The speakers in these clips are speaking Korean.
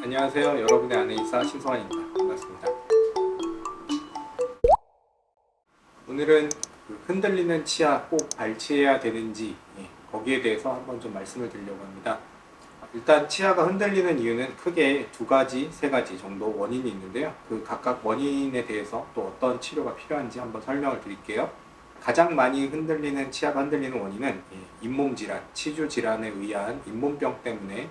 안녕하세요. 여러분의 아내이사 신성환입니다. 반갑습니다. 오늘은 그 흔들리는 치아 꼭 발치해야 되는지 거기에 대해서 한번 좀 말씀을 드리려고 합니다. 일단 치아가 흔들리는 이유는 크게 두 가지, 세 가지 정도 원인이 있는데요. 그 각각 원인에 대해서 또 어떤 치료가 필요한지 한번 설명을 드릴게요. 가장 많이 흔들리는 치아가 흔들리는 원인은 잇몸 질환, 치주 질환에 의한 잇몸병 때문에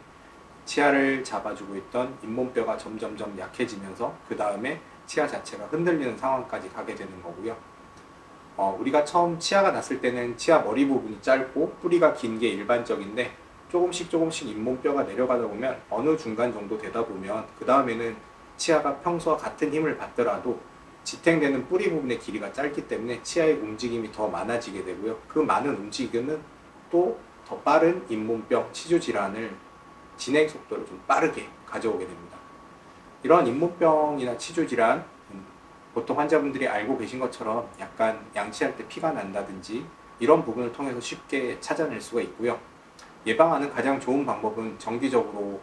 치아를 잡아주고 있던 잇몸뼈가 점점점 약해지면서 그 다음에 치아 자체가 흔들리는 상황까지 가게 되는 거고요. 우리가 처음 치아가 났을 때는 치아 머리 부분이 짧고 뿌리가 긴 게 일반적인데 조금씩 잇몸뼈가 내려가다 보면 어느 중간 정도 되다 보면 그 다음에는 치아가 평소와 같은 힘을 받더라도 지탱되는 뿌리 부분의 길이가 짧기 때문에 치아의 움직임이 더 많아지게 되고요. 그 많은 움직임은 또 더 빠른 잇몸병 치주 질환을 진행 속도를 좀 빠르게 가져오게 됩니다. 이런 잇몸병이나 치주 질환, 보통 환자분들이 알고 계신 것처럼 약간 양치할 때 피가 난다든지 이런 부분을 통해서 쉽게 찾아낼 수가 있고요. 예방하는 가장 좋은 방법은 정기적으로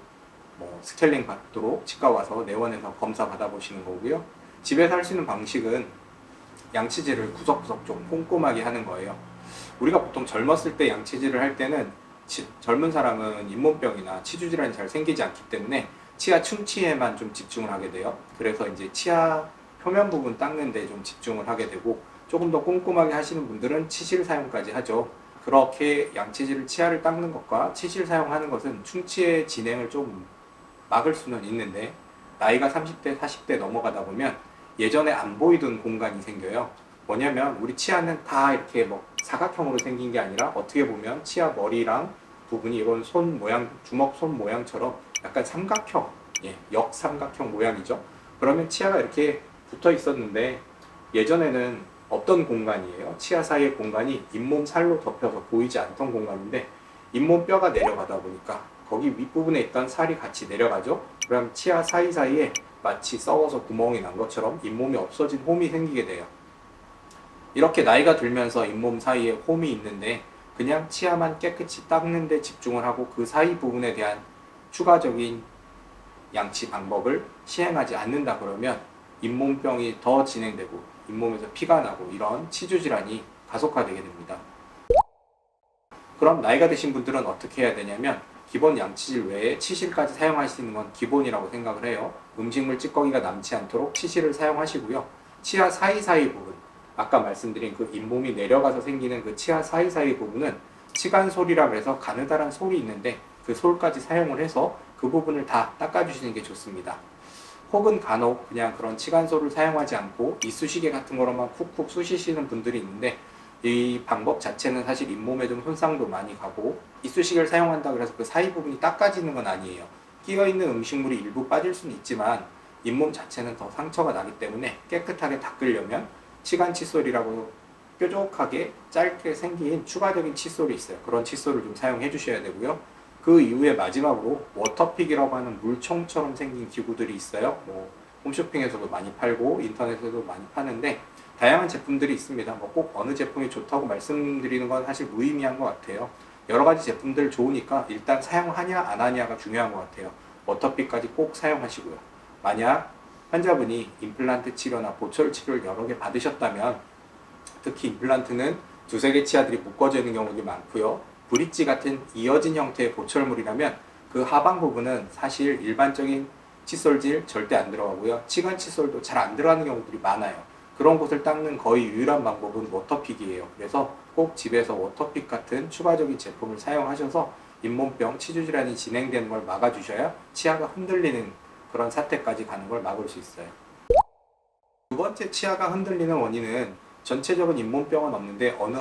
스케일링 받도록 치과 와서 내원해서 검사 받아보시는 거고요. 집에서 할 수 있는 방식은 양치질을 구석구석 좀 꼼꼼하게 하는 거예요. 우리가 보통 젊었을 때 양치질을 할 때는 젊은 사람은 잇몸병이나 치주 질환이 잘 생기지 않기 때문에 치아 충치에만 좀 집중을 하게 돼요. 그래서 이제 치아 표면 부분 닦는 데 좀 집중을 하게 되고 조금 더 꼼꼼하게 하시는 분들은 치실 사용까지 하죠. 그렇게 양치질을 치아를 닦는 것과 치실 사용하는 것은 충치의 진행을 좀 막을 수는 있는데 나이가 30대, 40대 넘어가다 보면 예전에 안 보이던 공간이 생겨요. 뭐냐면 우리 치아는 다 이렇게 사각형으로 생긴 게 아니라 어떻게 보면 치아 머리랑 부분이 이런 손 모양, 주먹 손 모양처럼 약간 삼각형, 역삼각형 모양이죠. 그러면 치아가 이렇게 붙어 있었는데 예전에는 없던 공간이에요. 치아 사이의 공간이 잇몸 살로 덮여서 보이지 않던 공간인데 잇몸 뼈가 내려가다 보니까 거기 윗부분에 있던 살이 같이 내려가죠. 그럼 치아 사이사이에 마치 썩어서 구멍이 난 것처럼 잇몸이 없어진 홈이 생기게 돼요. 이렇게 나이가 들면서 잇몸 사이에 홈이 있는데 그냥 치아만 깨끗이 닦는 데 집중을 하고 그 사이 부분에 대한 추가적인 양치 방법을 시행하지 않는다 그러면 잇몸병이 더 진행되고 잇몸에서 피가 나고 이런 치주 질환이 가속화되게 됩니다. 그럼 나이가 드신 분들은 어떻게 해야 되냐면 기본 양치질 외에 치실까지 사용할 수 있는 건 기본이라고 생각을 해요. 음식물 찌꺼기가 남지 않도록 치실을 사용하시고요. 치아 사이사이 부분, 아까 말씀드린 그 잇몸이 내려가서 생기는 그 치아 사이사이 부분은 치간솔이라고 해서 가느다란 솔이 있는데 그 솔까지 사용을 해서 그 부분을 다 닦아주시는 게 좋습니다. 혹은 간혹 그냥 그런 치간솔을 사용하지 않고 이쑤시개 같은 거로만 쿡쿡 쑤시시는 분들이 있는데 이 방법 자체는 사실 잇몸에 좀 손상도 많이 가고 이쑤시개를 사용한다 그래서 그 사이 부분이 닦아지는 건 아니에요. 끼어있는 음식물이 일부 빠질 수는 있지만 잇몸 자체는 더 상처가 나기 때문에 깨끗하게 닦으려면 치간 칫솔이라고 뾰족하게 짧게 생긴 추가적인 칫솔이 있어요. 그런 칫솔을 좀 사용해 주셔야 되고요. 그 이후에 마지막으로 워터픽이라고 하는 물총처럼 생긴 기구들이 있어요. 홈쇼핑에서도 많이 팔고 인터넷에도 많이 파는데 다양한 제품들이 있습니다. 꼭 어느 제품이 좋다고 말씀드리는 건 사실 무의미한 것 같아요. 여러 가지 제품들 좋으니까 일단 사용하냐 안 하냐가 중요한 것 같아요. 워터픽까지 꼭 사용하시고요. 만약 환자분이 임플란트 치료나 보철 치료를 여러 개 받으셨다면 특히 임플란트는 두세 개 치아들이 묶어져 있는 경우도 많고요. 브릿지 같은 이어진 형태의 보철물이라면 그 하방 부분은 사실 일반적인 칫솔질 절대 안 들어가고요. 치간 칫솔도 잘 안 들어가는 경우들이 많아요. 그런 곳을 닦는 거의 유일한 방법은 워터픽이에요. 그래서 꼭 집에서 워터픽 같은 추가적인 제품을 사용하셔서 잇몸병, 치주질환이 진행되는 걸 막아주셔야 치아가 흔들리는 그런 사태까지 가는 걸 막을 수 있어요. 두 번째 치아가 흔들리는 원인은 전체적인 잇몸병은 없는데 어느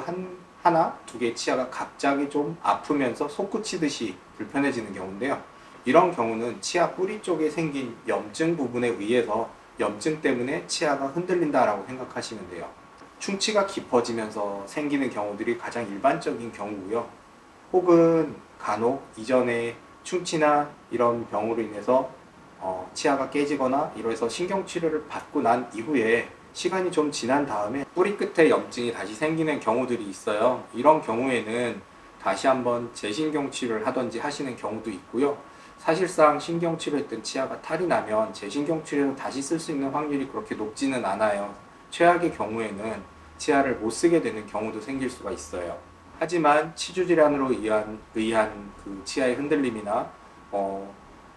하나, 두 개의 치아가 갑자기 좀 아프면서 솟구치듯이 불편해지는 경우인데요. 이런 경우는 치아 뿌리 쪽에 생긴 염증 부분에 의해서 염증 때문에 치아가 흔들린다라고 생각하시면 돼요. 충치가 깊어지면서 생기는 경우들이 가장 일반적인 경우고요. 혹은 간혹 이전에 충치나 이런 병으로 인해서 치아가 깨지거나 이래서 신경치료를 받고 난 이후에 시간이 좀 지난 다음에 뿌리 끝에 염증이 다시 생기는 경우들이 있어요. 이런 경우에는 다시 한번 재신경치료를 하든지 하시는 경우도 있고요. 사실상 신경치료했던 치아가 탈이 나면 재신경치료에서 다시 쓸 수 있는 확률이 그렇게 높지는 않아요. 최악의 경우에는 치아를 못 쓰게 되는 경우도 생길 수가 있어요. 하지만 치주질환으로 의한 그 치아의 흔들림이나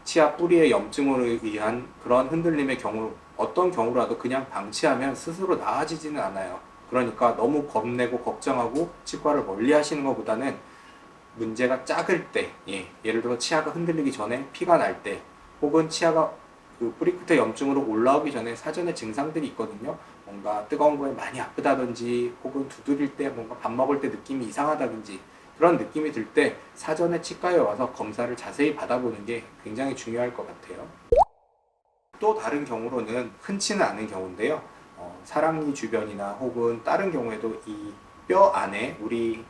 치아 뿌리의 염증으로 의한 그런 흔들림의 경우, 어떤 경우라도 그냥 방치하면 스스로 나아지지는 않아요. 그러니까 너무 겁내고 걱정하고 치과를 멀리 하시는 것보다는 문제가 작을 때, 예를 들어 치아가 흔들리기 전에 피가 날 때, 혹은 치아가 그 뿌리 끝에 염증으로 올라오기 전에 사전에 증상들이 있거든요. 뭔가 뜨거운 거에 많이 아프다든지, 혹은 두드릴 때 뭔가 밥 먹을 때 느낌이 이상하다든지, 그런 느낌이 들 때 사전에 치과에 와서 검사를 자세히 받아보는 게 굉장히 중요할 것 같아요. 또 다른 경우로는 흔치는 않은 경우인데요. 사랑니 주변이나 혹은 다른 경우에도 이 뼈 안에, 우리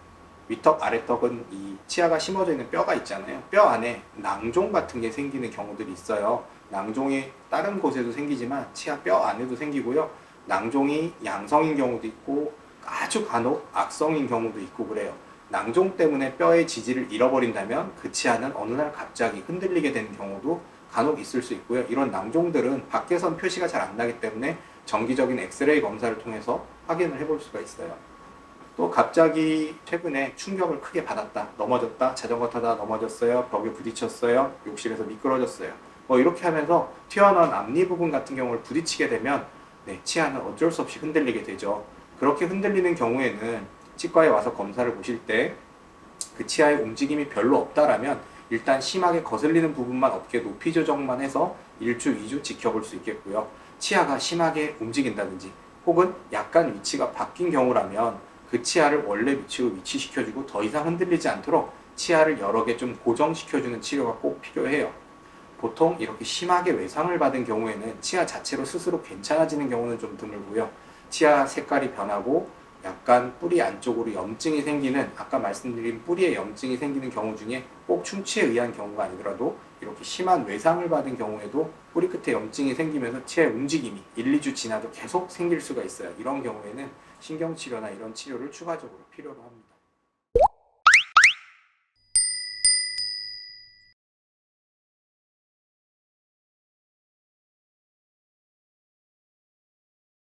위턱 아래턱은 이 치아가 심어져 있는 뼈가 있잖아요. 뼈 안에 낭종 같은 게 생기는 경우들이 있어요. 낭종이 다른 곳에도 생기지만 치아 뼈 안에도 생기고요. 낭종이 양성인 경우도 있고 아주 간혹 악성인 경우도 있고 그래요. 낭종 때문에 뼈의 지지를 잃어버린다면 그 치아는 어느 날 갑자기 흔들리게 되는 경우도 간혹 있을 수 있고요. 이런 낭종들은 밖에선 표시가 잘 안 나기 때문에 정기적인 엑스레이 검사를 통해서 확인을 해볼 수가 있어요. 또 갑자기 최근에 충격을 크게 받았다, 넘어졌다, 자전거 타다 넘어졌어요, 벽에 부딪혔어요, 욕실에서 미끄러졌어요, 이렇게 하면서 튀어나온 앞니 부분 같은 경우를 부딪히게 되면 치아는 어쩔 수 없이 흔들리게 되죠. 그렇게 흔들리는 경우에는 치과에 와서 검사를 보실 때 그 치아의 움직임이 별로 없다라면 일단 심하게 거슬리는 부분만 어깨 높이 조정만 해서 1주, 2주 지켜볼 수 있겠고요. 치아가 심하게 움직인다든지 혹은 약간 위치가 바뀐 경우라면 그 치아를 원래 위치로 위치시켜주고 더 이상 흔들리지 않도록 치아를 여러 개 좀 고정시켜주는 치료가 꼭 필요해요. 보통 이렇게 심하게 외상을 받은 경우에는 치아 자체로 스스로 괜찮아지는 경우는 좀 드물고요. 치아 색깔이 변하고 약간 뿌리 안쪽으로 염증이 생기는, 아까 말씀드린 뿌리에 염증이 생기는 경우 중에 꼭 충치에 의한 경우가 아니더라도 이렇게 심한 외상을 받은 경우에도 뿌리 끝에 염증이 생기면서 치아의 움직임이 1, 2주 지나도 계속 생길 수가 있어요. 이런 경우에는 신경치료나 이런 치료를 추가적으로 필요로 합니다.